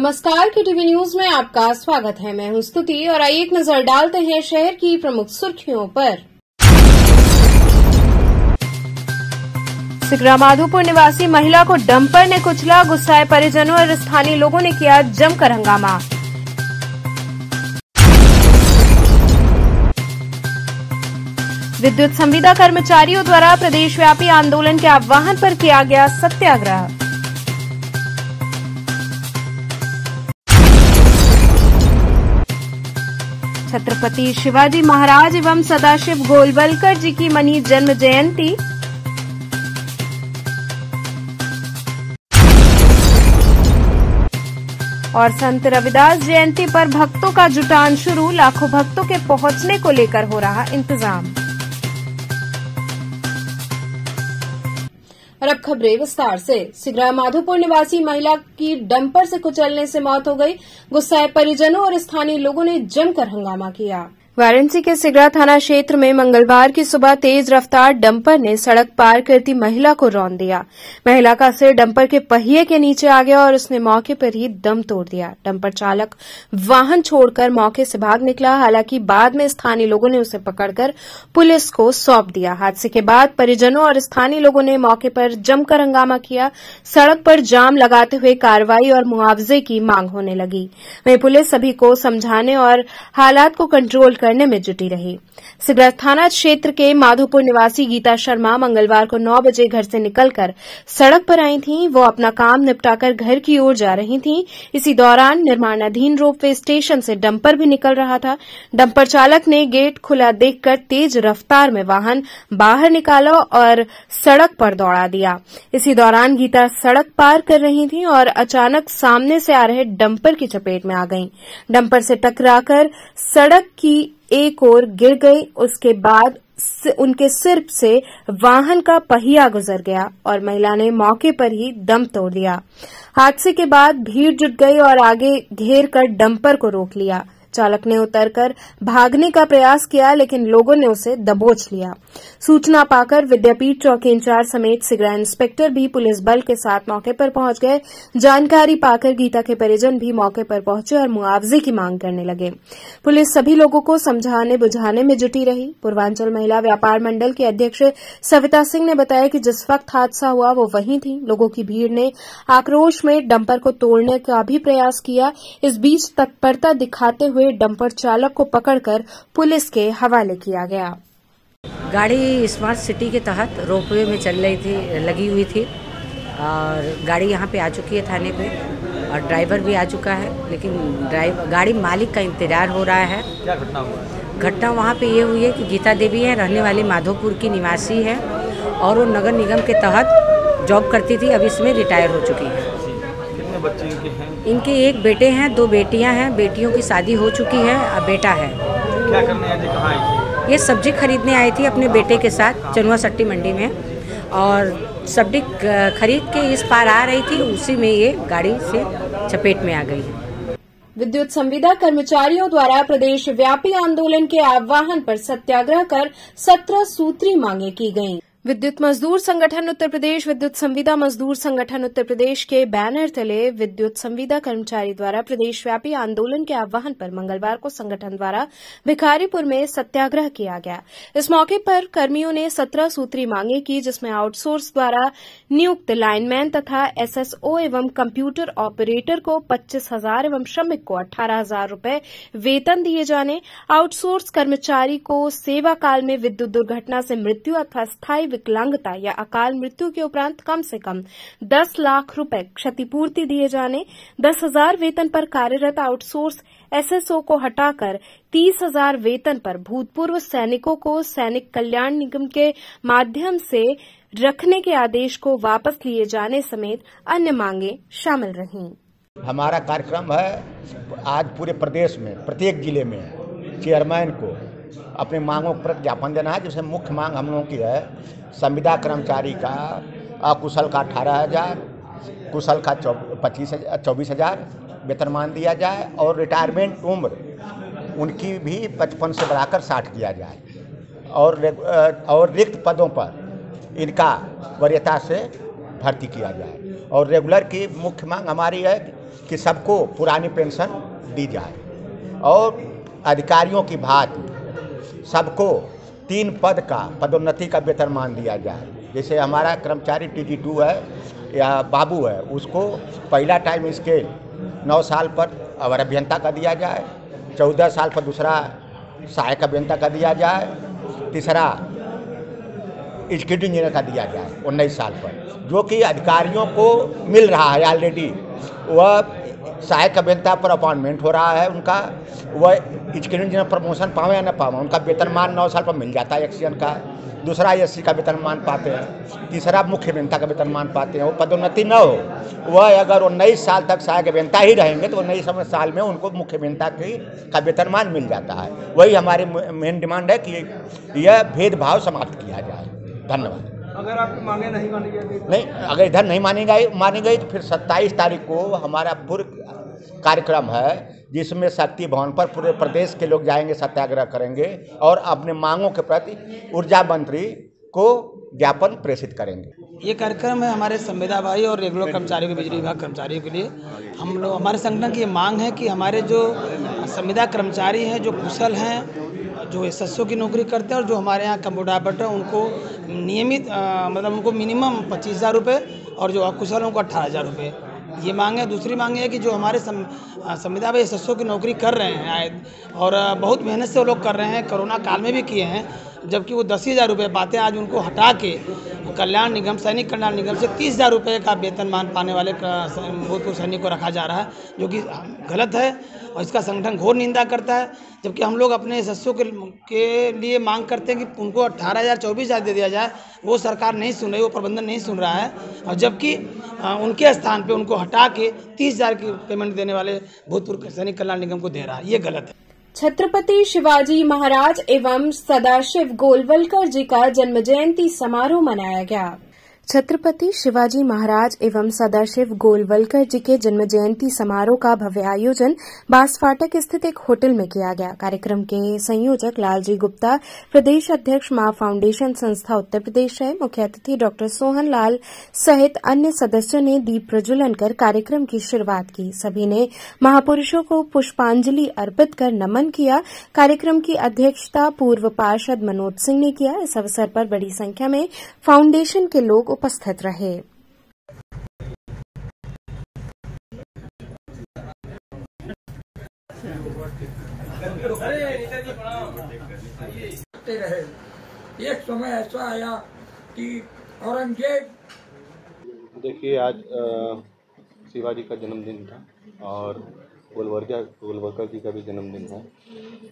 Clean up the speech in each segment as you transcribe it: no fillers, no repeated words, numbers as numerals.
नमस्कार, KTV news में आपका स्वागत है। मैं हूं स्तुति और आइए एक नजर डालते हैं शहर की प्रमुख सुर्खियों पर। सिगरा माधोपुर निवासी महिला को डंपर ने कुचला, गुस्साए परिजनों और स्थानीय लोगों ने किया जमकर हंगामा। विद्युत संविदा कर्मचारियों द्वारा प्रदेशव्यापी आंदोलन के आह्वान पर किया गया सत्याग्रह। छत्रपति शिवाजी महाराज एवं सदाशिव गोलवलकर जी की मनी जन्म जयंती। और संत रविदास जयंती पर भक्तों का जुटान शुरू, लाखों भक्तों के पहुंचने को लेकर हो रहा इंतजाम। और अब खबरें विस्तार से। सिगरा माधोपुर निवासी महिला की डंपर से कुचलने से मौत हो गई। गुस्साए परिजनों और स्थानीय लोगों ने जमकर हंगामा किया। वाराणसी के सिगरा थाना क्षेत्र में मंगलवार की सुबह तेज रफ्तार डंपर ने सड़क पार करती महिला को रौंद दिया। महिला का सिर डंपर के पहिए के नीचे आ गया और उसने मौके पर ही दम तोड़ दिया। डंपर चालक वाहन छोड़कर मौके से भाग निकला। हालांकि बाद में स्थानीय लोगों ने उसे पकड़कर पुलिस को सौंप दिया। हादसे के बाद परिजनों और स्थानीय लोगों ने मौके पर जमकर हंगामा किया। सड़क पर जाम लगाते हुए कार्रवाई और मुआवजे की मांग होने लगी। वहीं पुलिस सभी को समझाने और हालात को कंट्रोल करने में जुटी रही। सिगरा थाना क्षेत्र के माधोपुर निवासी गीता शर्मा मंगलवार को 9 बजे घर से निकलकर सड़क पर आई थीं। वो अपना काम निपटाकर घर की ओर जा रही थीं। इसी दौरान निर्माणाधीन रोपवे स्टेशन से डंपर भी निकल रहा था। डंपर चालक ने गेट खुला देखकर तेज रफ्तार में वाहन बाहर निकाला और सड़क पर दौड़ा दिया। इसी दौरान गीता सड़क पार कर रही थीं और अचानक सामने से आ रहे डंपर की चपेट में आ गईं। डंपर से टकराकर सड़क की एक ओर गिर गई। उसके बाद उनके सिर से वाहन का पहिया गुजर गया और महिला ने मौके पर ही दम तोड़ दिया। हादसे के बाद भीड़ जुट गई और आगे घेर कर डंपर को रोक लिया। चालक ने उतरकर भागने का प्रयास किया, लेकिन लोगों ने उसे दबोच लिया। सूचना पाकर विद्यापीठ चौकी इंचार्ज समेत सिगरा इंस्पेक्टर भी पुलिस बल के साथ मौके पर पहुंच गए। जानकारी पाकर गीता के परिजन भी मौके पर पहुंचे और मुआवजे की मांग करने लगे। पुलिस सभी लोगों को समझाने बुझाने में जुटी रही। पूर्वांचल महिला व्यापार मंडल की अध्यक्ष सविता सिंह ने बताया कि जिस वक्त हादसा हुआ वो वहीं थी। लोगों की भीड़ ने आक्रोश में डंपर को तोड़ने का भी प्रयास किया। इस बीच तत्परता दिखाते हुए डंपर चालक को पकड़कर पुलिस के हवाले किया गया। गाड़ी स्मार्ट सिटी के तहत रोपवे में चल रही थी, लगी हुई थी और गाड़ी यहाँ पे आ चुकी है थाने पे और ड्राइवर भी आ चुका है, लेकिन गाड़ी मालिक का इंतजार हो रहा है। क्या घटना हुआ? घटना वहाँ पे ये हुई है कि गीता देवी है, रहने वाली माधोपुर की निवासी है और वो नगर निगम के तहत जॉब करती थी। अब इसमें रिटायर हो चुकी है। कितने बच्चे इनके हैं? इनके एक बेटे हैं, 2 बेटियां हैं। बेटियों की शादी हो चुकी है, अब बेटा है। क्या करने आई थी, कहाँ आई थी? ये सब्जी खरीदने आई थी अपने बेटे के साथ चनुआ सट्टी मंडी में और सब्जी खरीद के इस पार आ रही थी, उसी में ये गाड़ी से चपेट में आ गई है। विद्युत संविदा कर्मचारियों द्वारा प्रदेश व्यापी आंदोलन के आह्वान पर सत्याग्रह कर 17 सूत्री मांगे की गयी। विद्युत मजदूर संगठन उत्तर प्रदेश, विद्युत संविदा मजदूर संगठन उत्तर प्रदेश के बैनर तले विद्युत संविदा कर्मचारी द्वारा प्रदेशव्यापी आंदोलन के आह्वान पर मंगलवार को संगठन द्वारा भिखारीपुर में सत्याग्रह किया गया। इस मौके पर कर्मियों ने 17 सूत्री मांगे की, जिसमें आउटसोर्स द्वारा नियुक्त लाइनमैन तथा एसएसओ एवं कंप्यूटर ऑपरेटर को 25,000 एवं श्रमिक को 18,000 रूपये वेतन दिए जाने, आउटसोर्स कर्मचारी को सेवा काल में विद्युत दुर्घटना से मृत्यु अथवा स्थायी विकलांगता या अकाल मृत्यु के उपरांत कम से कम 10 लाख रुपए क्षतिपूर्ति दिए जाने, 10,000 वेतन पर कार्यरत आउटसोर्स एसएसओ को हटाकर 30,000 वेतन पर भूतपूर्व सैनिकों को सैनिक कल्याण निगम के माध्यम से रखने के आदेश को वापस लिए जाने समेत अन्य मांगे शामिल रहीं। हमारा कार्यक्रम है आज पूरे प्रदेश में प्रत्येक जिले में चेयरमैन को अपनी मांगों पर ज्ञापन देना है, जिसमें मुख्य मांग हम लोगों की है संविदा कर्मचारी का अकुशल का 18,000, कुशल का 24,000 वेतनमान दिया जाए और रिटायरमेंट उम्र उनकी भी 55 से बढ़ाकर 60 किया जाए और रिक्त पदों पर इनका वरीयता से भर्ती किया जाए। और रेगुलर की मुख्य मांग हमारी है कि सबको पुरानी पेंशन दी जाए और अधिकारियों की भांति सबको 3 पद का पदोन्नति का वेतनमान दिया जाए। जैसे हमारा कर्मचारी TG2 है या बाबू है, उसको पहला टाइम स्केल 9 साल पर अवर अभियंता का दिया जाए, 14 साल पर दूसरा सहायक अभियंता का दिया जाए, तीसरा एग्जीक्यूटिव इंजीनियर का दिया जाए 19 साल पर, जो कि अधिकारियों को मिल रहा है ऑलरेडी। वह सहायक अभियंता पर अपॉइंटमेंट हो रहा है उनका, वह एग्जीक्यूटिव इंजीनियर प्रमोशन पावे या न पावे, उनका वेतनमान 9 साल पर मिल जाता है एक्सीजन का, दूसरा SC का वेतनमान पाते हैं, तीसरा मुख्य अभियंता का वेतनमान पाते हैं। वो पदोन्नति न हो, वह अगर 19 साल तक सहायक अभियंता ही रहेंगे तो 19 साल में उनको मुख्य अभियंता का वेतनमान मिल जाता है। वही हमारी मेन डिमांड है कि यह भेदभाव समाप्त किया जाए। धन्यवाद। अगर आपकी मांगे नहीं मानी गई, नहीं, अगर इधर नहीं मानी गई तो फिर 27 तारीख को हमारा पूर्ण कार्यक्रम है, जिसमें शक्ति भवन पर पूरे प्रदेश के लोग जाएंगे, सत्याग्रह करेंगे और अपने मांगों के प्रति ऊर्जा मंत्री को ज्ञापन प्रेषित करेंगे। ये कार्यक्रम है हमारे संविदा भाई और रेगुलर कर्मचारियों के, बिजली विभाग कर्मचारियों के लिए। हम लोग, हमारे संगठन की ये मांग है कि हमारे जो संविदा कर्मचारी हैं, जो कुशल हैं, जो SSO की नौकरी करते हैं और जो हमारे यहाँ कंप्यूटर ऑपरेटर, उनको नियमित मतलब उनको मिनिमम 25,000 रुपये और जो अकुशल उनको 18,000 रुपये, ये मांग है। दूसरी मांग है कि जो हमारे संविदा भाई SSO की नौकरी कर रहे हैं और बहुत मेहनत से वो लोग कर रहे हैं, कोरोना काल में भी किए हैं, जबकि वो 10,000 रुपये पाते हैं, आज उनको हटा के कल्याण निगम, सैनिक कल्याण निगम से 30,000 रुपये का वेतनमान पाने वाले भूतपूर्व सैनिक को रखा जा रहा है, जो कि गलत है और इसका संगठन घोर निंदा करता है। जबकि हम लोग अपने SSO के लिए मांग करते हैं कि उनको 18,000 24,000 दे दिया जाए, वो सरकार नहीं सुन रही, वो प्रबंधन नहीं सुन रहा है, और जबकि उनके स्थान पे उनको हटा के 30,000 की पेमेंट देने वाले भूतपूर्व सैनिक कल्याण निगम को दे रहा है, ये गलत है। छत्रपति शिवाजी महाराज एवं सदाशिव गोलवलकर जी का जन्म जयंती समारोह मनाया गया। छत्रपति शिवाजी महाराज एवं सदाशिव गोलवलकर जी के जन्म जयंती समारोह का भव्य आयोजन बांसफाटक स्थित एक होटल में किया गया। कार्यक्रम के संयोजक लालजी गुप्ता, प्रदेश अध्यक्ष मां फाउंडेशन संस्था उत्तर प्रदेश है। मुख्य अतिथि डॉक्टर सोहन लाल सहित अन्य सदस्यों ने दीप प्रज्वलन कर कार्यक्रम की शुरुआत की। सभी ने महापुरुषों को पुष्पांजलि अर्पित कर नमन किया। कार्यक्रम की अध्यक्षता पूर्व पार्षद मनोज सिंह ने किया। इस अवसर पर बड़ी संख्या में फाउंडेशन के लोग उपस्थित रहे। एक समय ऐसा आया कि औरंगजेब, देखिए आज शिवाजी का जन्मदिन था और गोलवलकर जी का भी जन्मदिन है,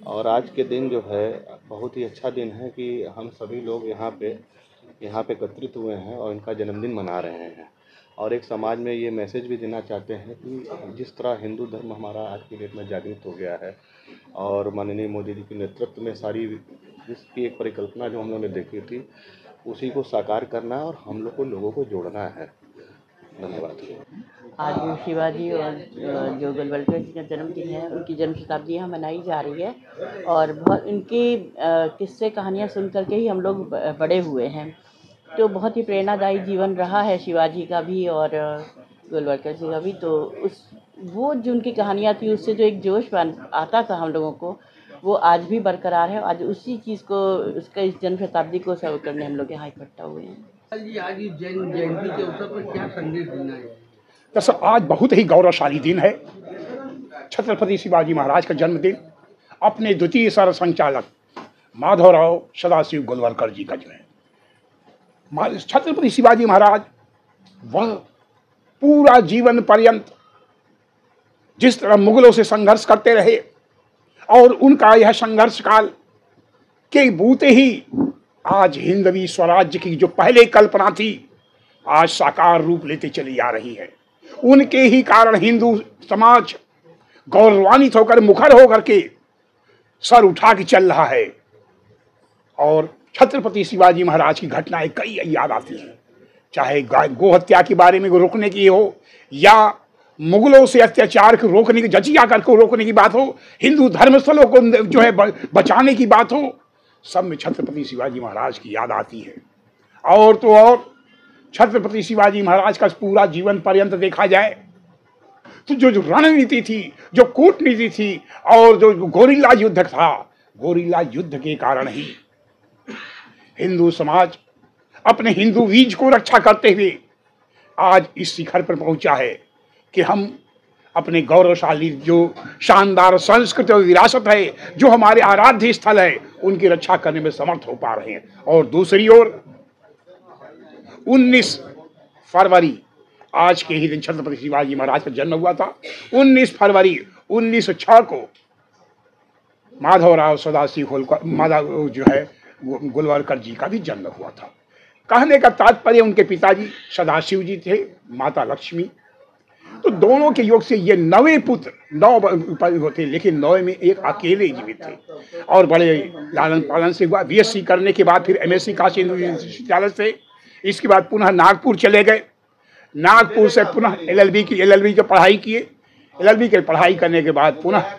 और आज के दिन जो है बहुत ही अच्छा दिन है कि हम सभी लोग यहाँ पे एकत्रित हुए हैं और इनका जन्मदिन मना रहे हैं। और एक समाज में ये मैसेज भी देना चाहते हैं कि जिस तरह हिंदू धर्म हमारा आज की डेट में जागृत हो गया है और माननीय मोदी जी के नेतृत्व में सारी जिसकी एक परिकल्पना जो हम लोगों ने देखी थी, उसी को साकार करना और हम लोगों को जोड़ना है। धन्यवाद। आज शिवाजी और जो गोलवलकर जी का जन्मदिन है, उनकी जन्म शताब्दी यहाँ मनाई जा रही है और बहुत इनकी किस्से कहानियाँ सुन करके ही हम लोग बड़े हुए हैं। तो बहुत ही प्रेरणादायी जीवन रहा है शिवाजी का भी और गोलवलकर जी का भी। तो वो जो उनकी कहानियाँ थी, उससे जो एक जोश आता था हम लोगों को, वो आज भी बरकरार है। आज उसी चीज़ को, उसका इस जन्म शताब्दी को सर्व करने हम लोग यहाँ इकट्ठा हुए हैं। आज जयंती के अवसर पर क्या संदेश देना है? दरअसल आज बहुत ही गौरवशाली दिन है। छत्रपति शिवाजी महाराज का जन्मदिन अपने द्वितीय सर संचालक माधवराव सदाशिव गोलवलकर जी का जो है। छत्रपति शिवाजी महाराज वह पूरा जीवन पर्यंत जिस तरह मुगलों से संघर्ष करते रहे और उनका यह संघर्ष काल के बूते ही आज हिंदवी स्वराज्य की जो पहले कल्पना थी आज साकार रूप लेते चली आ रही है। उनके ही कारण हिंदू समाज गौरवान्वित होकर मुखर होकर के सर उठा के चल रहा है। और छत्रपति शिवाजी महाराज की घटनाएं कई याद आती हैं, चाहे गो हत्या के बारे में रोकने की हो या मुगलों से अत्याचार को रोकने की, जजिया कर को रोकने की बात हो, हिंदू धर्मस्थलों को जो है बचाने की बात हो, सब में छत्रपति शिवाजी महाराज की याद आती है। और तो और छत्रपति शिवाजी महाराज का पूरा जीवन पर्यंत देखा जाए तो जो रणनीति थी, जो कूटनीति थी और जो गोरिल्ला युद्ध था, गोरिल्ला युद्ध के कारण ही हिंदू समाज अपने हिंदू बीज को रक्षा करते हुए आज इस शिखर पर पहुंचा है कि हम अपने गौरवशाली जो शानदार संस्कृति और विरासत है, जो हमारे आराध्य स्थल है, उनकी रक्षा करने में समर्थ हो पा रहे हैं। और दूसरी ओर 19 फरवरी आज के ही दिन छत्रपति शिवाजी महाराज का जन्म हुआ था। 19 फरवरी 1906 को माधवराव सदाशिव होलकर जो है गोलवलकर जी का भी जन्म हुआ था। कहने का तात्पर्य उनके पिताजी सदाशिव जी थे, माता लक्ष्मी, तो दोनों के योग से ये 9 पुत्र 9 होते, लेकिन 9 में एक अकेले जीवित थे और बड़े लालन पालन से हुआ। बीएससी करने के बाद फिर एमएससी काशी हिंदू विश्वविद्यालय से, इसके बाद पुनः नागपुर चले गए। नागपुर से पुनः एलएलबी की पढ़ाई किए। एलएलबी की पढ़ाई करने के बाद पुनः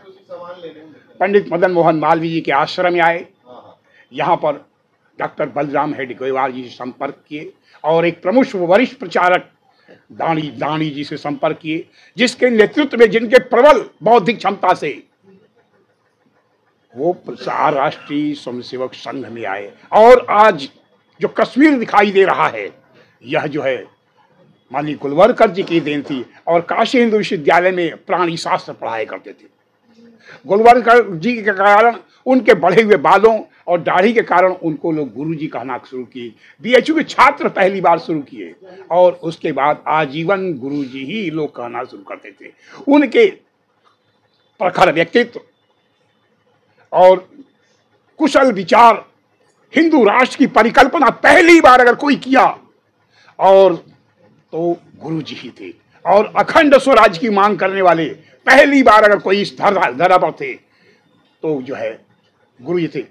पंडित मदन मोहन मालवीय जी के आश्रम में आए। यहाँ पर डॉक्टर बलराम हेडगेवार जी से संपर्क किए और एक प्रमुख वरिष्ठ प्रचारक दानी जी से संपर्क किए, जिसके नेतृत्व में, जिनके प्रबल बौद्धिक क्षमता से वो प्रसार राष्ट्रीय स्वयंसेवक संघ में आए। और आज जो कश्मीर दिखाई दे रहा है, यह जो है माननीय गोलवलकर जी की देन थी। और काशी हिंदू विश्वविद्यालय में प्राणी शास्त्र पढ़ाया करते थे। गोलवलकर जी के कारण, उनके बढ़े हुए बालों और दाढ़ी के कारण उनको लोग गुरुजी कहना शुरू किए। बीएचयू के छात्र पहली बार शुरू किए और उसके बाद आजीवन गुरुजी ही लोग कहना शुरू करते थे। उनके प्रखर व्यक्तित्व और कुशल विचार, हिंदू राष्ट्र की परिकल्पना पहली बार अगर कोई किया और तो गुरुजी ही थे। और अखंड स्वराज्य की मांग करने वाले पहली बार अगर कोई इस धरा पर थे तो जो है गुरुजी थे।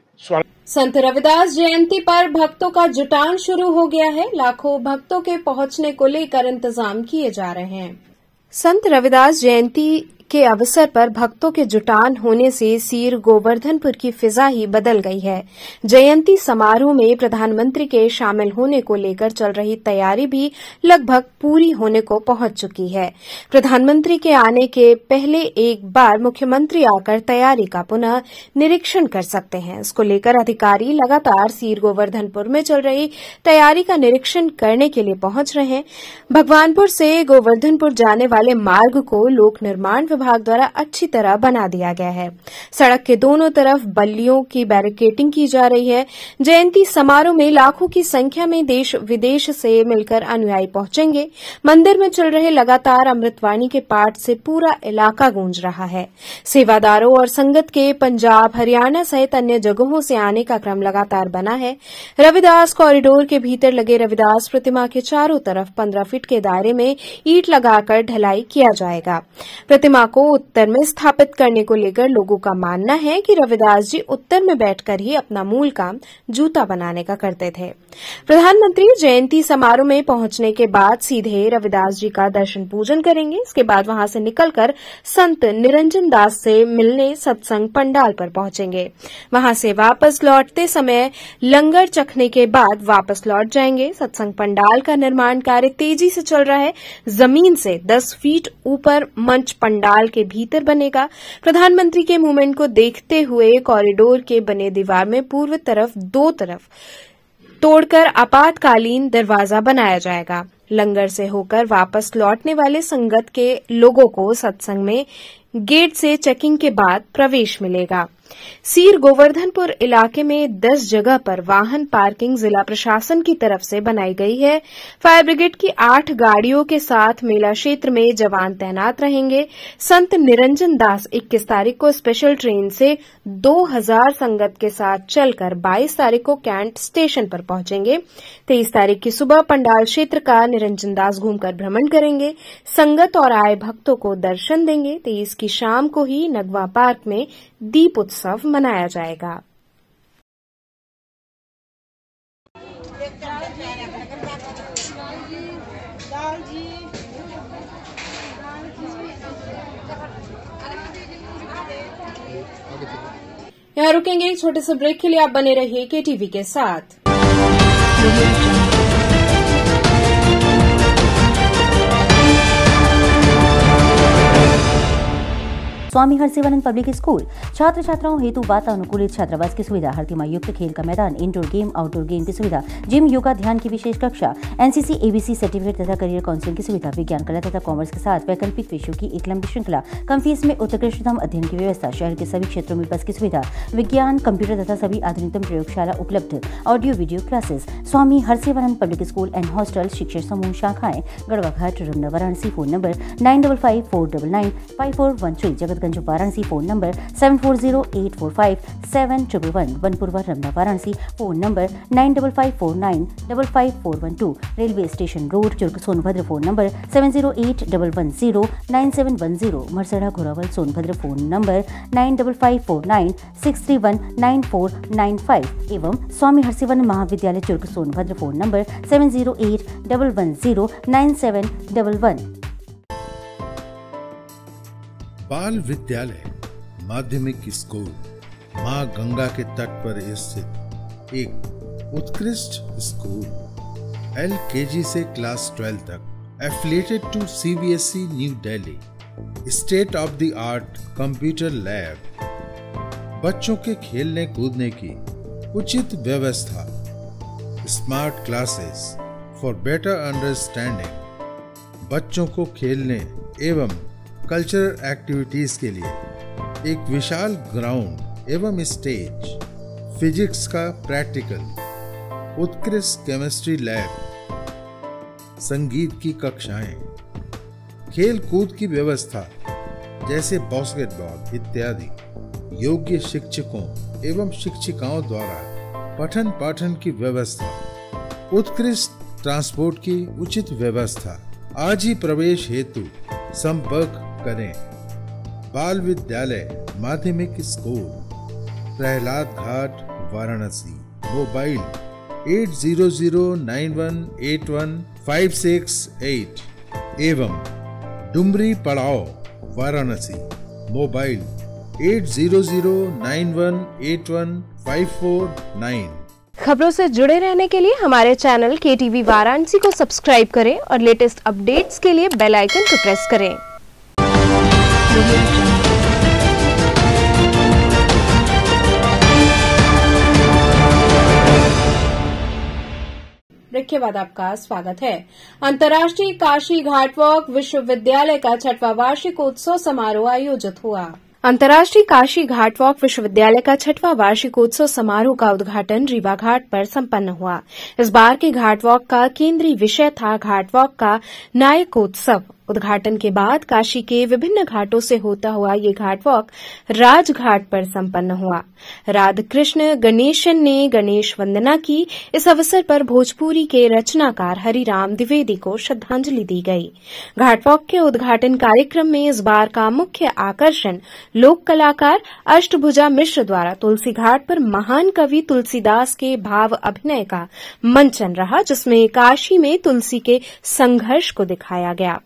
संत रविदास जयंती पर भक्तों का जुटान शुरू हो गया है। लाखों भक्तों के पहुंचने को लेकर इंतजाम किए जा रहे हैं। संत रविदास जयंती के अवसर पर भक्तों के जुटान होने से सीर गोवर्धनपुर की फिजा ही बदल गई है। जयंती समारोह में प्रधानमंत्री के शामिल होने को लेकर चल रही तैयारी भी लगभग पूरी होने को पहुंच चुकी है। प्रधानमंत्री के आने के पहले एक बार मुख्यमंत्री आकर तैयारी का पुनः निरीक्षण कर सकते हैं। इसको लेकर अधिकारी लगातार सीर गोवर्धनपुर में चल रही तैयारी का निरीक्षण करने के लिए पहुंच रहे हैं। भगवानपुर से गोवर्धनपुर जाने वाले मार्ग को लोक निर्माण विभाग द्वारा अच्छी तरह बना दिया गया है। सड़क के दोनों तरफ बल्लियों की बैरिकेडिंग की जा रही है। जयंती समारोह में लाखों की संख्या में देश विदेश से मिलकर अनुयायी पहुंचेंगे। मंदिर में चल रहे लगातार अमृतवाणी के पाठ से पूरा इलाका गूंज रहा है। सेवादारों और संगत के पंजाब, हरियाणा सहित अन्य जगहों से आने का क्रम लगातार बना है। रविदास कॉरिडोर के भीतर लगे रविदास प्रतिमा के चारों तरफ 15 फीट के दायरे में ईंट लगाकर ढलाई किया जाएगा। प्रतिमा को उत्तर में स्थापित करने को लेकर लोगों का मानना है कि रविदास जी उत्तर में बैठकर ही अपना मूल काम जूता बनाने का करते थे। प्रधानमंत्री जयंती समारोह में पहुंचने के बाद सीधे रविदास जी का दर्शन पूजन करेंगे। इसके बाद वहां से निकलकर संत निरंजन दास से मिलने सत्संग पंडाल पर पहुंचेंगे। वहां से वापस लौटते समय लंगर चखने के बाद वापस लौट जाएंगे। सत्संग पंडाल का निर्माण कार्य तेजी से चल रहा है। जमीन से 10 फीट ऊपर मंच पंडाल के भीतर बनेगा। प्रधानमंत्री के मूवमेंट को देखते हुए कॉरिडोर के बने दीवार में पूर्व तरफ 2 तरफ तोड़कर आपातकालीन दरवाजा बनाया जाएगा। लंगर से होकर वापस लौटने वाले संगत के लोगों को सत्संग में गेट से चेकिंग के बाद प्रवेश मिलेगा। सीर गोवर्धनपुर इलाके में 10 जगह पर वाहन पार्किंग जिला प्रशासन की तरफ से बनाई गई है। फायर ब्रिगेड की 8 गाड़ियों के साथ मेला क्षेत्र में जवान तैनात रहेंगे। संत निरंजन दास 21 तारीख को स्पेशल ट्रेन से 2000 संगत के साथ चलकर 22 तारीख को कैंट स्टेशन पर पहुंचेंगे। 23 तारीख की सुबह पंडाल क्षेत्र का निरंजन दास घूमकर भ्रमण करेंगे। संगत और आए भक्तों को दर्शन देंगे। 23 की शाम को ही नगवा पार्क में दीप उत्सव मनाया जाएगा। यहाँ रुकेंगे एक छोटे से ब्रेक के लिए। आप बने रहिए केटीवी के साथ। स्वामी हरसिवानंद पब्लिक स्कूल। छात्र छात्राओं हेतु वातानुकूलित छात्रावास की सुविधा, हर तिमाही युक्त खेल का मैदान, इंडोर गेम आउटडोर गेम की सुविधा, जिम, योगा, ध्यान की विशेष कक्षा, एनसीसी, एबीसी सर्टिफिकेट तथा करियर काउंसलिंग की सुविधा, विज्ञान, कला तथा कॉमर्स के साथ वैकल्पिक विषयों की एक लंबी श्रृंखला, कम फीस में उत्कृष्टतम अध्ययन की व्यवस्था, शहर के सभी क्षेत्रों में बस की सुविधा, विज्ञान, कंप्यूटर तथा सभी आधुनिकतम प्रयोगशाला उपलब्ध, audio video classes. Swami Harsivanand public school and hostel, शिक्षण समूह शाखाएं Garhwa Ghat, Ramna, Varanasi. Phone number 9554995413, Jagatganj Varanasi. Phone number 7408457111, Vanpurwa, Ramna, Varanasi. Phone number 9554955412, railway station road, Churk, Sonbhadra. Phone number 7081109710, Marsada, Ghorawal, Sonbhadra. Phone number 955496319495 एवं स्वामी हरसिवानंद महाविद्यालय, चुर्क, सोनभद्र। Phone number 7081109711। बाल विद्यालय माध्यमिक स्कूल मां गंगा के तट पर स्थित एक उत्कृष्ट स्कूल, LKG से क्लास 12 तक, affiliated to CBSE new Delhi, state of the art computer lab, बच्चों के खेलने कूदने की उचित व्यवस्था, smart classes for better understanding, बच्चों को खेलने एवं कल्चरल एक्टिविटीज के लिए एक विशाल ग्राउंड एवं स्टेज, फिजिक्स का प्रैक्टिकल, उत्कृष्ट केमिस्ट्री लैब, संगीत की कक्षाएं, खेल कूद की व्यवस्था जैसे बास्केटबॉल इत्यादि, योग्य शिक्षकों एवं शिक्षिकाओं द्वारा पठन पाठन की व्यवस्था, उत्कृष्ट ट्रांसपोर्ट की उचित व्यवस्था। आज ही प्रवेश हेतु संपर्क करें। बाल विद्यालय माध्यमिक स्कूल, प्रहलाद घाट, वाराणसी। मोबाइल 8009181568 एवं डुमरी पड़ाव, वाराणसी। मोबाइल 8009181549। खबरों से जुड़े रहने के लिए हमारे चैनल KTV वाराणसी को सब्सक्राइब करें और लेटेस्ट अपडेट्स के लिए बेल आइकन को प्रेस करें। ब्रेक के बाद आपका स्वागत है। अंतर्राष्ट्रीय काशी घाट वॉक विश्वविद्यालय का 6वां वार्षिकोत्सव समारोह आयोजित हुआ। अंतर्राष्ट्रीय काशी घाट वॉक विश्वविद्यालय का 6वां वार्षिकोत्सव समारोह का उद्घाटन रीवा घाट पर संपन्न हुआ। इस बार के घाट वॉक का केंद्रीय विषय था घाट वॉक का नायकोत्सव। उद्घाटन के बाद काशी के विभिन्न घाटों से होता हुआ ये घाट वॉक राजघाट पर संपन्न हुआ। राधाकृष्ण गणेशन ने गणेश वंदना की। इस अवसर पर भोजपुरी के रचनाकार हरिराम द्विवेदी को श्रद्धांजलि दी गई। घाट वॉक के उद्घाटन कार्यक्रम में इस बार का मुख्य आकर्षण लोक कलाकार अष्टभुजा मिश्र द्वारा तुलसी घाट पर महान कवि तुलसीदास के भाव अभिनय का मंचन रहा, जिसमें काशी में तुलसी के संघर्ष को दिखाया गया।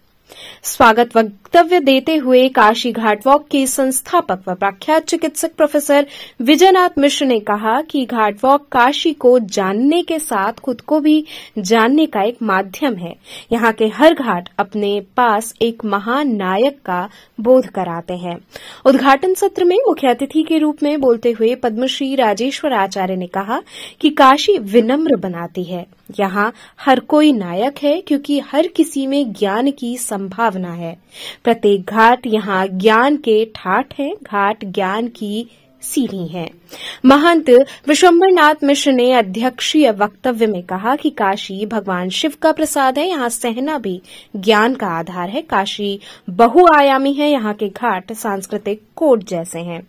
स्वागत वक्तव्य देते हुए काशी घाट वॉक के संस्थापक व प्रख्यात चिकित्सक प्रोफेसर विजयनाथ मिश्र ने कहा कि घाट वॉक काशी को जानने के साथ खुद को भी जानने का एक माध्यम है। यहाँ के हर घाट अपने पास एक महान नायक का बोध कराते हैं। उद्घाटन सत्र में मुख्य अतिथि के रूप में बोलते हुए पद्मश्री राजेश्वर आचार्य ने कहा कि काशी विनम्र बनाती है। यहाँ हर कोई नायक है क्योंकि हर किसी में ज्ञान की संभावना है। प्रत्येक घाट यहाँ ज्ञान के ठाठ है, घाट ज्ञान की सीढ़ी है। महंत विश्वम्भरनाथ मिश्र ने अध्यक्षीय वक्तव्य में कहा कि काशी भगवान शिव का प्रसाद है। यहाँ सहना भी ज्ञान का आधार है। काशी बहुआयामी है। यहाँ के घाट सांस्कृतिक कोड जैसे हैं।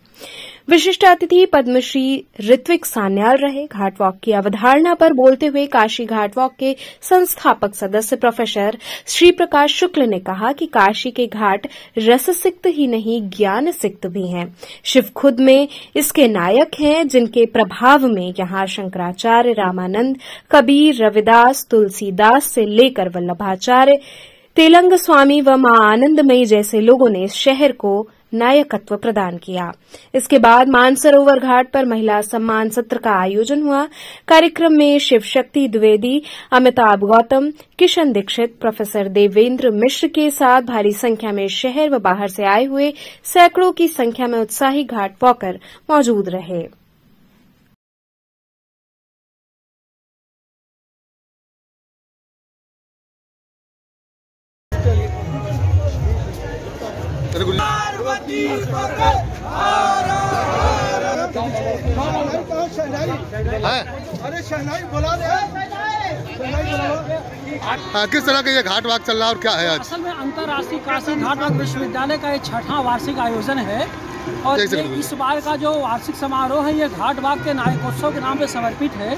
विशिष्ट अतिथि पद्मश्री ऋत्विक सान्याल रहे। घाट वॉक की अवधारणा पर बोलते हुए काशी घाट वॉक के संस्थापक सदस्य प्रोफेसर श्री प्रकाश शुक्ल ने कहा कि काशी के घाट रस सिक्त ही नहीं ज्ञान सिक्त भी हैं। शिव खुद में इसके नायक हैं, जिनके प्रभाव में यहाँ शंकराचार्य, रामानंद, कबीर, रविदास, तुलसीदास से लेकर वल्लभाचार्य, तेलंग स्वामी व मां आनंदमयी जैसे लोगों ने इस शहर को नायकत्व प्रदान किया। इसके बाद मानसरोवर घाट पर महिला सम्मान सत्र का आयोजन हुआ। कार्यक्रम में शिव शक्ति द्विवेदी, अमिताभ गौतम, किशन दीक्षित, प्रोफेसर देवेंद्र मिश्र के साथ भारी संख्या में शहर व बाहर से आए हुए सैकड़ों की संख्या में उत्साही घाट वॉकर मौजूद रहे। अरे शहनाई बुला दे। किस तरह का ये घाट वाक चल रहा है और क्या है आज? असल में अंतर्राष्ट्रीय काशी घाट वाक विश्वविद्यालय का 6वां वार्षिक आयोजन है और इस बार का जो वार्षिक समारोह है ये घाट वाक के नायकोत्सव के नाम पे समर्पित है।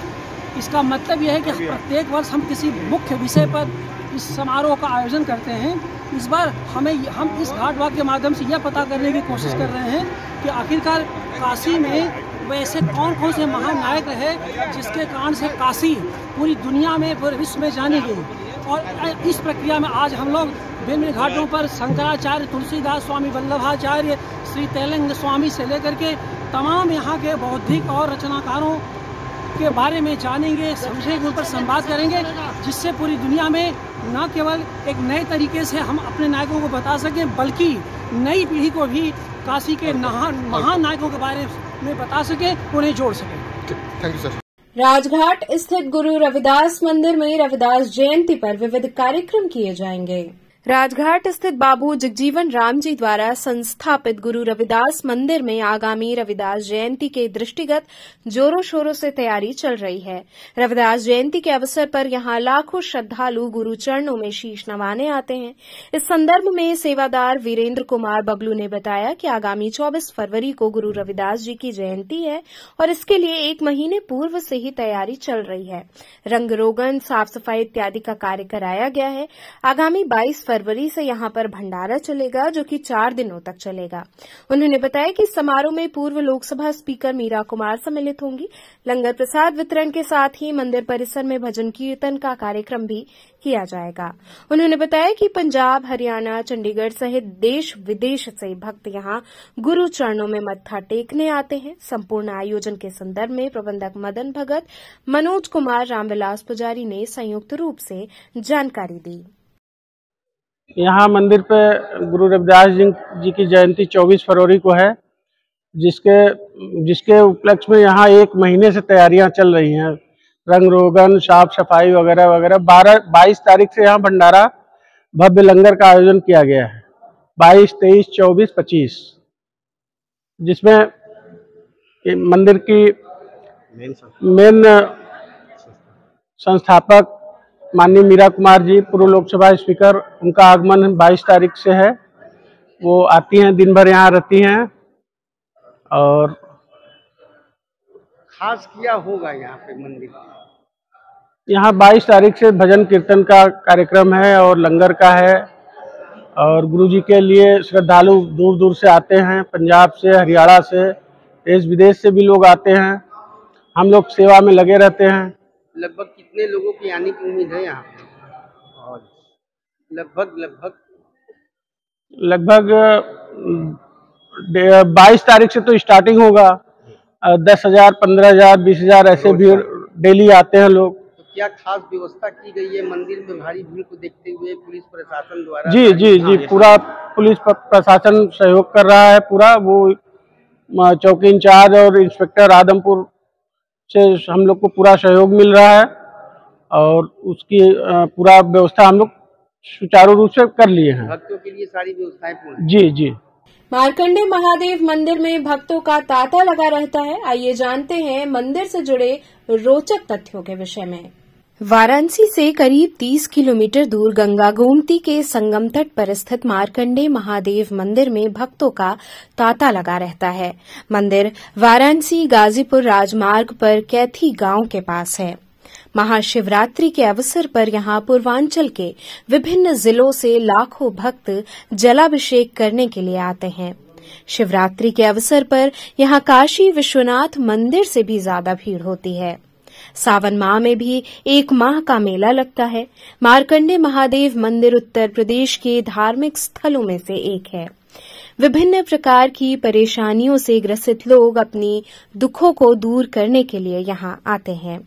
इसका मतलब यह है कि प्रत्येक वर्ष हम किसी मुख्य विषय पर इस समारोह का आयोजन करते हैं। इस बार हम इस घाट वाक के माध्यम से यह पता करने की कोशिश कर रहे हैं कि आखिरकार काशी में वैसे कौन कौन से महान नायक रहे जिसके कारण से काशी पूरी दुनिया में, पूरे विश्व में जानी गई। और इस प्रक्रिया में आज हम लोग विभिन्न घाटों पर शंकराचार्य, तुलसीदास, स्वामी वल्लभाचार्य, श्री तैलंग स्वामी से लेकर के तमाम यहाँ के बौद्धिक और रचनाकारों के बारे में जानेंगे, समझेंगे, उन पर संवाद करेंगे, जिससे पूरी दुनिया में न केवल एक नए तरीके से हम अपने नायकों को बता सकें बल्कि नई पीढ़ी को भी काशी के महान नायकों के बारे में बता सके, उन्हें जोड़ सके। Thank you sir. राजघाट स्थित गुरु रविदास मंदिर में रविदास जयंती पर विविध कार्यक्रम किए जाएंगे। राजघाट स्थित बाबू जगजीवन राम जी द्वारा संस्थापित गुरु रविदास मंदिर में आगामी रविदास जयंती के दृष्टिगत जोरों शोरों से तैयारी चल रही है। रविदास जयंती के अवसर पर यहां लाखों श्रद्धालु गुरु चरणों में शीश नवाने आते हैं। इस संदर्भ में सेवादार वीरेंद्र कुमार बबलू ने बताया कि आगामी 24 फरवरी को गुरु रविदास जी की जयंती है और इसके लिए 1 महीने पूर्व से ही तैयारी चल रही है। रंग रोगन, साफ सफाई इत्यादि का कार्य कराया गया है। आगामी 22 फरवरी से यहां पर भंडारा चलेगा जो कि 4 दिनों तक चलेगा। उन्होंने बताया कि समारोह में पूर्व लोकसभा स्पीकर मीरा कुमार सम्मिलित होंगी। लंगर प्रसाद वितरण के साथ ही मंदिर परिसर में भजन कीर्तन का कार्यक्रम भी किया जाएगा। उन्होंने बताया कि पंजाब, हरियाणा, चंडीगढ़ सहित देश विदेश से भक्त यहां गुरु चरणों में मत्था टेकने आते हैं। संपूर्ण आयोजन के संदर्भ में प्रबंधक मदन भगत, मनोज कुमार, रामविलास पुजारी ने संयुक्त रूप से जानकारी दी। यहाँ मंदिर पे गुरु रविदास जी की जयंती 24 फरवरी को है, जिसके उपलक्ष्य में यहाँ 1 महीने से तैयारियां चल रही हैं। रंग रोगन, साफ सफाई वगैरह वगैरह। 22 तारीख से यहाँ भंडारा भव्य लंगर का आयोजन किया गया है। 22, 23, 24, 25, जिसमें मंदिर की मेन संस्थापक माननीय मीरा कुमार जी, पूर्व लोकसभा स्पीकर, उनका आगमन 22 तारीख से है। वो आती हैं, दिन भर यहाँ रहती हैं और खास किया होगा यहाँ पे मंदिर। यहाँ 22 तारीख से भजन कीर्तन का कार्यक्रम है और लंगर का है। और गुरुजी के लिए श्रद्धालु दूर दूर से आते हैं, पंजाब से, हरियाणा से, देश विदेश से भी लोग आते हैं। हम लोग सेवा में लगे रहते हैं। लगभग कितने लोगों की आने की उम्मीद है यहाँ पे? लगभग 22 तारीख से तो स्टार्टिंग होगा। 10,000, 15,000, 20,000 ऐसे भीड़ डेली आते हैं लोग। तो क्या खास व्यवस्था की गई है मंदिर में भारी भीड़ को देखते हुए पुलिस प्रशासन द्वारा? जी, पूरा पुलिस प्रशासन सहयोग कर रहा है। पूरा वो चौकी इंचार्ज और इंस्पेक्टर आदमपुर से हम लोग को पूरा सहयोग मिल रहा है और उसकी पूरा व्यवस्था हम लोग सुचारू रूप से कर लिए हैं। भक्तों के लिए सारी व्यवस्थाएं पूर्ण। जी। मार्कंडे महादेव मंदिर में भक्तों का तांता लगा रहता है। आइए जानते हैं मंदिर से जुड़े रोचक तथ्यों के विषय में। वाराणसी से करीब 30 किलोमीटर दूर गंगा गोमती के संगम तट पर स्थित मार्कंडे महादेव मंदिर में भक्तों का तांता लगा रहता है। मंदिर वाराणसी गाजीपुर राजमार्ग पर कैथी गांव के पास है। महाशिवरात्रि के अवसर पर यहां पूर्वांचल के विभिन्न जिलों से लाखों भक्त जलाभिषेक करने के लिए आते हैं। शिवरात्रि के अवसर पर यहां काशी विश्वनाथ मंदिर से भी ज्यादा भीड़ होती है। सावन माह में भी 1 माह का मेला लगता है। मार्कंडे महादेव मंदिर उत्तर प्रदेश के धार्मिक स्थलों में से एक है। विभिन्न प्रकार की परेशानियों से ग्रसित लोग अपनी दुखों को दूर करने के लिए यहाँ आते हैं।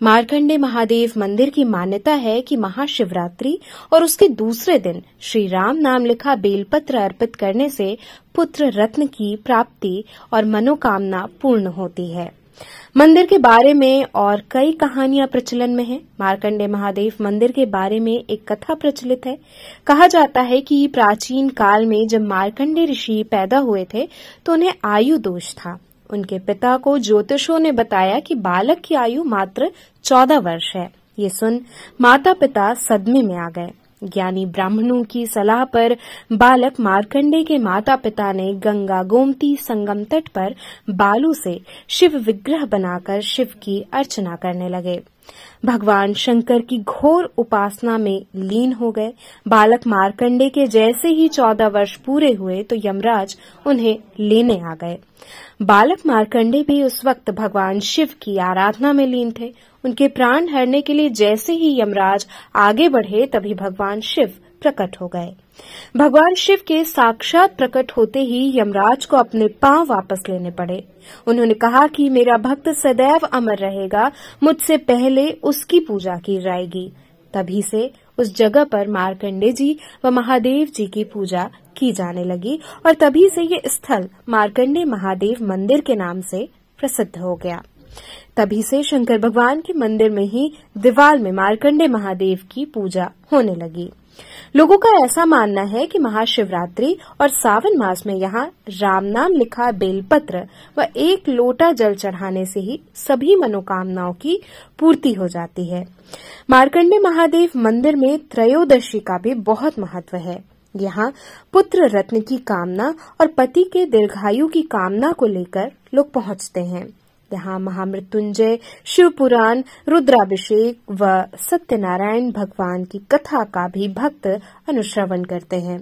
मार्कंडे महादेव मंदिर की मान्यता है कि महाशिवरात्रि और उसके दूसरे दिन श्री राम नाम लिखा बेलपत्र अर्पित करने से पुत्र रत्न की प्राप्ति और मनोकामना पूर्ण होती है। मंदिर के बारे में और कई कहानियां प्रचलन में हैं। मार्कंडे महादेव मंदिर के बारे में एक कथा प्रचलित है। कहा जाता है कि प्राचीन काल में जब मार्कंडे ऋषि पैदा हुए थे तो उन्हें आयु दोष था। उनके पिता को ज्योतिषों ने बताया कि बालक की आयु मात्र 14 वर्ष है। ये सुन माता पिता सदमे में आ गए। ज्ञानी ब्राह्मणों की सलाह पर बालक मार्कंडे के माता पिता ने गंगा गोमती संगम तट पर बालू से शिव विग्रह बनाकर शिव की अर्चना करने लगे। भगवान शंकर की घोर उपासना में लीन हो गए। बालक मार्कंडे के जैसे ही 14 वर्ष पूरे हुए तो यमराज उन्हें लेने आ गए। बालक मार्कंडे भी उस वक्त भगवान शिव की आराधना में लीन थे। उनके प्राण हरने के लिए जैसे ही यमराज आगे बढ़े तभी भगवान शिव प्रकट हो गए। भगवान शिव के साक्षात प्रकट होते ही यमराज को अपने पांव वापस लेने पड़े। उन्होंने कहा कि मेरा भक्त सदैव अमर रहेगा, मुझसे पहले उसकी पूजा की जाएगी। तभी से उस जगह पर मार्कंडे जी व महादेव जी की पूजा की जाने लगी और तभी से ये स्थल मार्कंडे महादेव मंदिर के नाम से प्रसिद्ध हो गया। तभी से शंकर भगवान के मंदिर में ही दीवार में मार्कंडे महादेव की पूजा होने लगी। लोगों का ऐसा मानना है कि महाशिवरात्रि और सावन मास में यहाँ राम नाम लिखा बेलपत्र व 1 लोटा जल चढ़ाने से ही सभी मनोकामनाओं की पूर्ति हो जाती है। मार्कंडे महादेव मंदिर में त्रयोदशी का भी बहुत महत्व है। यहाँ पुत्र रत्न की कामना और पति के दीर्घायु की कामना को लेकर लोग पहुंचते हैं। यहाँ महामृत्युंजय, शिव पुराण, रुद्राभिषेक व सत्यनारायण भगवान की कथा का भी भक्त अनुश्रवण करते हैं।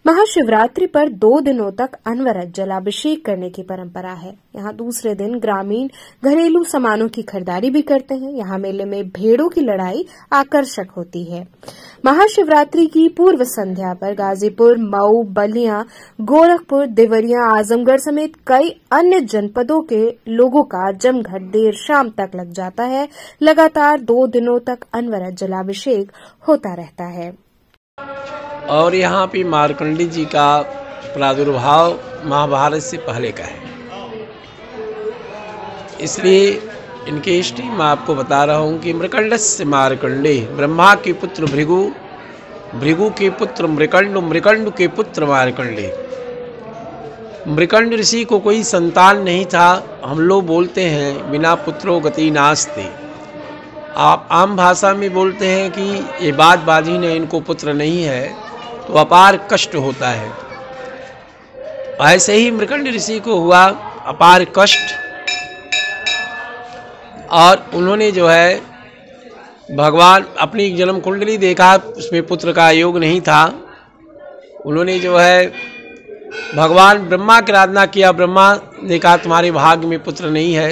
महाशिवरात्रि पर 2 दिनों तक अनवरत जलाभिषेक करने की परंपरा है। यहाँ दूसरे दिन ग्रामीण घरेलू सामानों की खरीदारी भी करते हैं। यहाँ मेले में भेड़ों की लड़ाई आकर्षक होती है। महाशिवरात्रि की पूर्व संध्या पर गाजीपुर, मऊ, बलिया, गोरखपुर, देवरिया, आजमगढ़ समेत कई अन्य जनपदों के लोगों का जमघट देर शाम तक लग जाता है। लगातार 2 दिनों तक अनवरत जलाभिषेक होता रहता है। और यहाँ पे मार्कंडे जी का प्रादुर्भाव महाभारत से पहले का है, इसलिए इनके हिस्ट्री मैं आपको बता रहा हूँ कि मृकंडस्य मार्कंडे, ब्रह्मा के पुत्र भृगु, भृगु के पुत्र मृकंड, मृकंड के पुत्र मार्कंडे। मृकंड ऋषि को कोई संतान नहीं था। हम लोग बोलते हैं बिना पुत्रो गति नास्ते। आप आम भाषा में बोलते हैं कि ये बात बाजी ने इनको पुत्र नहीं है तो अपार कष्ट होता है। ऐसे ही मृकंड ऋषि को हुआ अपार कष्ट और उन्होंने जो है भगवान अपनी जन्म कुंडली देखा, उसमें पुत्र का योग नहीं था। उन्होंने जो है भगवान ब्रह्मा की आराधना किया। ब्रह्मा ने कहा तुम्हारे भाग्य में पुत्र नहीं है।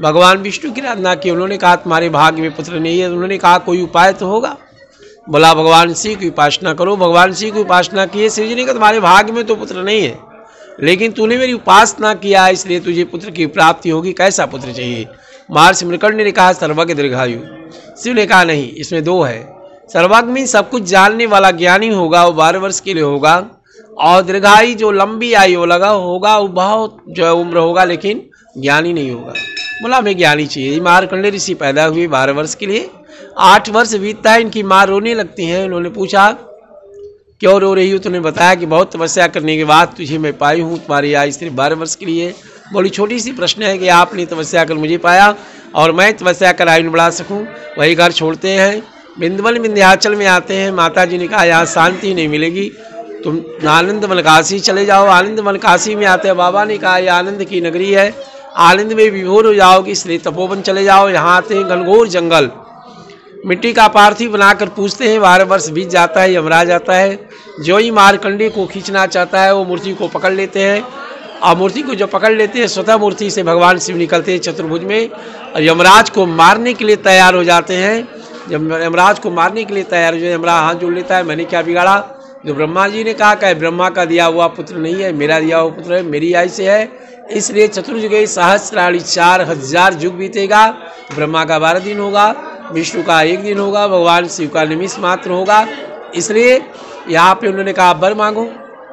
भगवान विष्णु की आराधना की, उन्होंने कहा तुम्हारे भाग्य में पुत्र नहीं है। उन्होंने कहा कोई उपाय तो होगा। बोला भगवान शिव की उपासना करो। भगवान शिव की उपासना किए। शिव जी ने कहा तुम्हारे भाग्य में तो पुत्र नहीं है, लेकिन तूने मेरी उपासना किया इसलिए तुझे पुत्र की प्राप्ति होगी। कैसा पुत्र चाहिए? महर्षि मृकंड ने कहा सर्वज्ञ दीर्घायु। शिव ने कहा नहीं, इसमें 2 है। सर्वज्ञ में सब कुछ जानने वाला ज्ञानी होगा, वो 12 वर्ष के लिए होगा, और दीर्घायु जो लंबी आयु लगा होगा वो बहुत जो उम्र होगा, लेकिन ज्ञानी नहीं होगा। बोला हमें ज्ञानी चाहिए। मार्कंडे ऋषि पैदा हुए 12 वर्ष के लिए। 8 वर्ष बीतता है, इनकी माँ रोने लगती है। उन्होंने पूछा क्यों रो रही हो? तूने बताया कि बहुत तपस्या करने के बाद तुझे मैं पाई हूँ, तुम्हारी आयु सिर्फ 12 वर्ष के लिए। बड़ी छोटी सी प्रश्न है कि आपने तपस्या कर मुझे पाया और मैं तपस्या कर आयु बढ़ा सकूं। वही घर छोड़ते हैं, बिंदवन विंध्याचल में आते हैं। माता जी ने कहा यहाँ शांति नहीं मिलेगी, तुम आनंद वन काशी चले जाओ। आनंद वन काशी में आते हैं। बाबा ने कहा यह आनंद की नगरी है, आनंद में विभोर हो जाओगी, इसलिए तपोवन चले जाओ। यहाँ आते हैं घनघोर जंगल, मिट्टी का पार्थिव बनाकर पूछते हैं। 12 वर्ष बीत जाता है, यमराज आता है। जो ही मार्कंडे को खींचना चाहता है वो मूर्ति को पकड़ लेते हैं, और मूर्ति को जो पकड़ लेते हैं स्वतः मूर्ति से भगवान शिव निकलते हैं चतुर्भुज में, और यमराज को मारने के लिए तैयार हो जाते हैं। जब यमराज को मारने के लिए तैयार हो जाए, यमराज हाथ जोड़ लेता है, मैंने क्या बिगाड़ा? जो ब्रह्मा जी ने कहा कि ब्रह्मा का दिया हुआ पुत्र नहीं है, मेरा दिया हुआ पुत्र है, मेरी आई से है। इसलिए चतुर्युगे सहस्राणि 4000 युग बीतेगा। ब्रह्मा का 12 दिन होगा, विष्णु का 1 दिन होगा, भगवान शिव का निमिष मात्र होगा। इसलिए यहाँ पे उन्होंने कहा वर मांगो,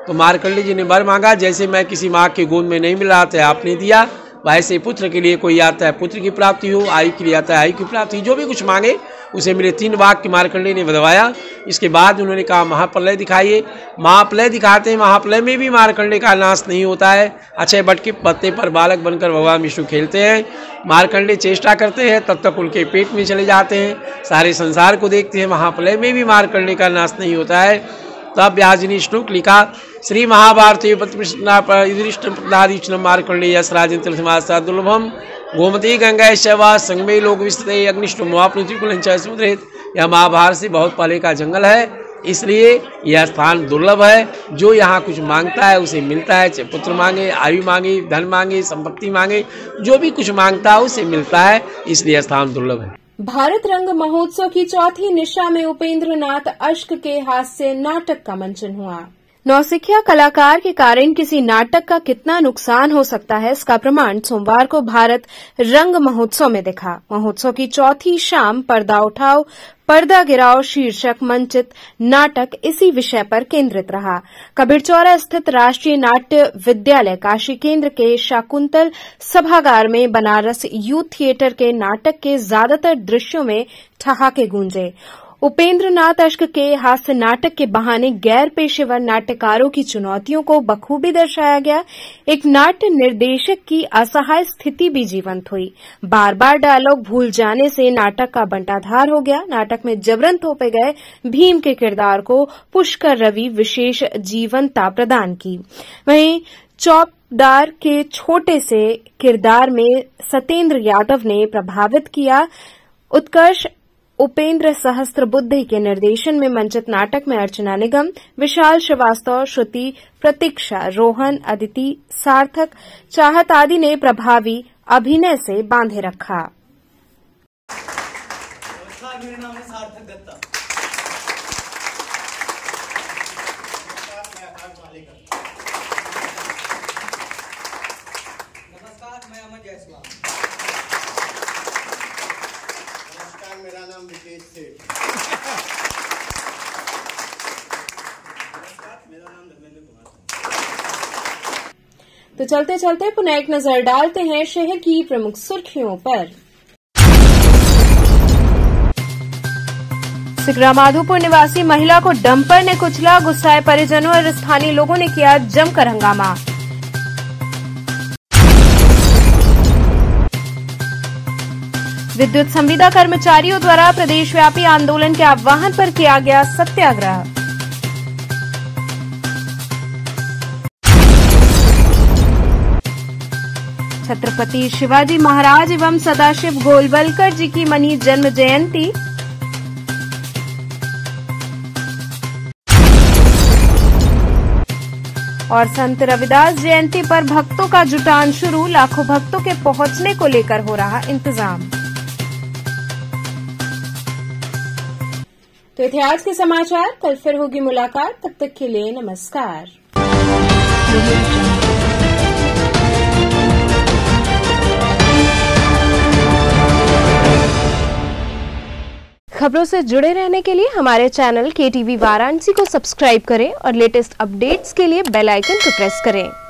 तो मार्कंडेय जी ने वर मांगा। जैसे मैं किसी माँ के गोद में नहीं मिल रहा था, आपने दिया, वैसे पुत्र के लिए कोई आता है पुत्र की प्राप्ति हो, आयु के लिए आता है आयु की प्राप्ति, जो भी कुछ मांगे उसे मेरे 3 वाक्य मार्कंडेय ने बतवाया। इसके बाद उन्होंने कहा महाप्रलय दिखाइए। महाप्रलय दिखाते हैं, महाप्रलय में भी मार्कंडेय का नाश नहीं होता है। अक्षय वट के पत्ते पर बालक बनकर भगवान विष्णु खेलते हैं। मार्कंडेय चेष्टा करते हैं, तब तक उनके पेट में चले जाते हैं, सारे संसार को देखते हैं। महाप्रलय में भी मार्कंडेय का नाश नहीं होता है। तब व्यासजी श्लोक लिखा, श्री महाभारती मार्कंडेय राजन दुर्लभम गोमती गंगा शवा संगमे लोक विस्तृत अग्निष्टो महाप्रतिकुलंच समुद्रेत। यह महाभारत से बहुत पहले का जंगल है, इसलिए यह स्थान दुर्लभ है। जो यहाँ कुछ मांगता है उसे मिलता है, चाहे पुत्र मांगे, आयु मांगे, धन मांगे, संपत्ति मांगे, जो भी कुछ मांगता है उसे मिलता है, इसलिए स्थान दुर्लभ है। भारत रंग महोत्सव की चौथी निशा में उपेंद्र नाथ अश्क के हास्य नाटक का मंचन हुआ। नौसिखिया कलाकार के कारण किसी नाटक का कितना नुकसान हो सकता है, इसका प्रमाण सोमवार को भारत रंग महोत्सव में दिखा। महोत्सव की चौथी शाम पर्दा उठाओ पर्दा गिराओ शीर्षक मंचित नाटक इसी विषय पर केंद्रित रहा। कबीरचौरा स्थित राष्ट्रीय नाट्य विद्यालय काशी केंद्र के शाकुंतल सभागार में बनारस यूथ थिएटर के नाटक के ज्यादातर दृश्यों में ठहाके गूंजे। उपेंद्र नाथ अश्क के हास्य नाटक के बहाने गैर पेशेवर नाट्यकारों की चुनौतियों को बखूबी दर्शाया गया। एक नाट्य निर्देशक की असहाय स्थिति भी जीवंत हुई। बार बार डायलॉग भूल जाने से नाटक का बंटाधार हो गया। नाटक में जबरन थोपे गए भीम के किरदार को पुष्कर रवि विशेष जीवंतता प्रदान की। वहीं चौपदार के छोटे से किरदार में सत्येंद्र यादव ने प्रभावित किया। उत्कर्ष उपेंद्र सहस्त्रबुद्धि के निर्देशन में मंचित नाटक में अर्चना निगम, विशाल श्रीवास्तव, श्रुति, प्रतीक्षा, रोहन, अदिति, सार्थक, चाहत आदि ने प्रभावी अभिनय से बांधे रखा। मेरा नाम है सार्थक दत्ता। नमस्कार, मैं अमर जायसवाल। मेरा नाम विकेश सेठ। मेरा नाम धर्मेंद्र कुमार। तो चलते चलते पुनः एक नजर डालते हैं शहर की प्रमुख सुर्खियों पर। सिगरामाधोपुर निवासी महिला को डंपर ने कुचला, गुस्साए परिजनों और स्थानीय लोगों ने किया जमकर हंगामा। विद्युत संविदा कर्मचारियों द्वारा प्रदेशव्यापी आंदोलन के आह्वान पर किया गया सत्याग्रह। छत्रपति शिवाजी महाराज एवं सदाशिव गोलवलकर जी की मनी जन्म जयंती। और संत रविदास जयंती पर भक्तों का जुटान शुरू, लाखों भक्तों के पहुंचने को लेकर हो रहा इंतजाम। तो थे आज के समाचार, कल फिर होगी मुलाकात, तब तक के लिए नमस्कार। खबरों से जुड़े रहने के लिए हमारे चैनल KTV वाराणसी को सब्सक्राइब करें और लेटेस्ट अपडेट्स के लिए बेल आइकन को प्रेस करें।